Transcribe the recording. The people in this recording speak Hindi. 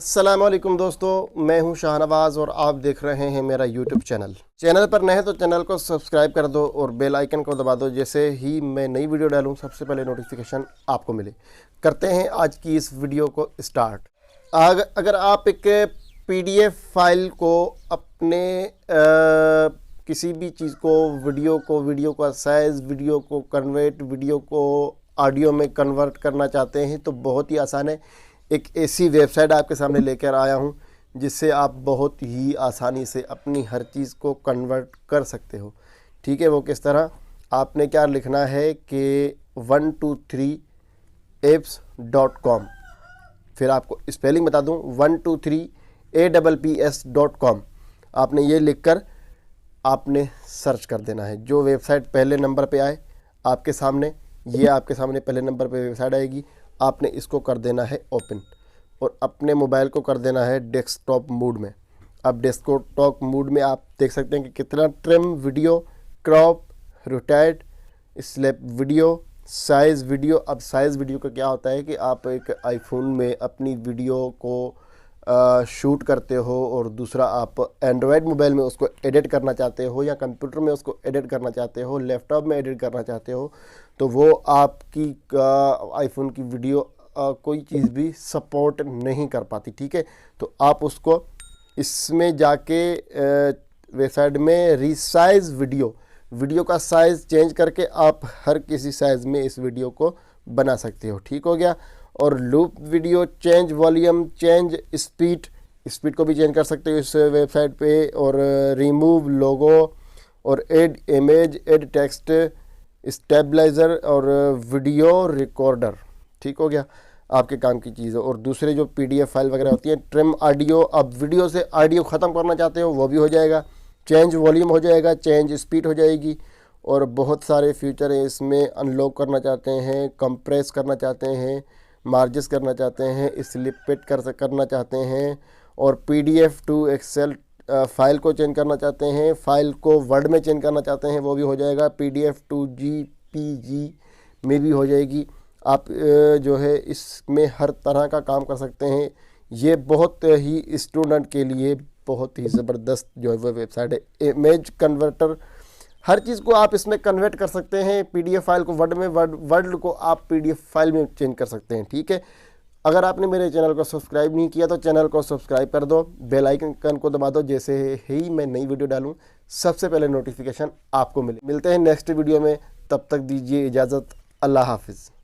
अस्सलामुअलैकुम दोस्तों, मैं हूं शाहनवाज और आप देख रहे हैं मेरा यूट्यूब चैनल पर नए हैं तो चैनल को सब्सक्राइब कर दो और बेल आइकन को दबा दो। जैसे ही मैं नई वीडियो डालूं सबसे पहले नोटिफिकेशन आपको मिले। करते हैं आज की इस वीडियो को स्टार्ट। अगर आप एक PDF फाइल को अपने किसी भी चीज़ को वीडियो का साइज़, वीडियो को कन्वर्ट, वीडियो को ऑडियो में कन्वर्ट करना चाहते हैं तो बहुत ही आसान है। एक ऐसी वेबसाइट आपके सामने लेकर आया हूं जिससे आप बहुत ही आसानी से अपनी हर चीज़ को कन्वर्ट कर सकते हो। ठीक है, वो किस तरह? आपने क्या लिखना है कि 123apps.com, फिर आपको स्पेलिंग बता दूं 123apps.com। आपने ये लिखकर आपने सर्च कर देना है। जो वेबसाइट पहले नंबर पे आए आपके सामने, ये आपके सामने पहले नंबर पे वेबसाइट आएगी। आपने इसको कर देना है ओपन और अपने मोबाइल को कर देना है डेस्कटॉप मोड में। अब डेस्कटॉप मोड में आप देख सकते हैं कि कितना trim, video, crop, rotate, slap video, size video. अब साइज़ वीडियो का क्या होता है कि आप एक आईफोन में अपनी वीडियो को शूट करते हो और दूसरा आप एंड्रॉयड मोबाइल में उसको एडिट करना चाहते हो या कंप्यूटर में उसको एडिट करना चाहते हो, लैपटॉप में एडिट करना चाहते हो, तो वो आपकी आईफोन की वीडियो कोई चीज़ भी सपोर्ट नहीं कर पाती। ठीक है, तो आप उसको इसमें जाके वेबसाइट में रीसाइज वीडियो का साइज़ चेंज करके आप हर किसी साइज़ में इस वीडियो को बना सकते हो। ठीक हो गया। और loop video, change volume, change speed को भी चेंज कर सकते हो इस वेबसाइट पे। और रिमूव लोगो और add image, add text, stabiliser और वीडियो रिकॉर्डर। ठीक हो गया, आपके काम की चीज़ है। और दूसरे जो PDF फाइल वगैरह होती है, ट्रिम ऑडियो, अब वीडियो से ऑडियो ख़त्म करना चाहते हो वो भी हो जाएगा। चेंज वॉल्यूम हो जाएगा, चेंज स्पीड हो जाएगी। और बहुत सारे फीचर हैं इसमें। अनलॉक करना चाहते हैं, कंप्रेस करना चाहते हैं, मार्जिस करना चाहते हैं, स्निपेट करना चाहते हैं, और PDF टू एक्सेल फाइल को चेंज करना चाहते हैं, फाइल को वर्ड में चेंज करना चाहते हैं वो भी हो जाएगा। PDF टू JPG में भी हो जाएगी। आप जो है इसमें हर तरह का काम कर सकते हैं। ये बहुत ही स्टूडेंट के लिए बहुत ही ज़बरदस्त जो है वो वेबसाइट है। इमेज कन्वर्टर, हर चीज़ को आप इसमें कन्वर्ट कर सकते हैं। PDF फाइल को वर्ड में, वर्ड को आप PDF फाइल में चेंज कर सकते हैं। ठीक है, अगर आपने मेरे चैनल को सब्सक्राइब नहीं किया तो चैनल को सब्सक्राइब कर दो, बेल आइकन को दबा दो। जैसे ही मैं नई वीडियो डालूं सबसे पहले नोटिफिकेशन आपको मिलते हैं नेक्स्ट वीडियो में। तब तक दीजिए इजाज़त। अल्लाह हाफिज़।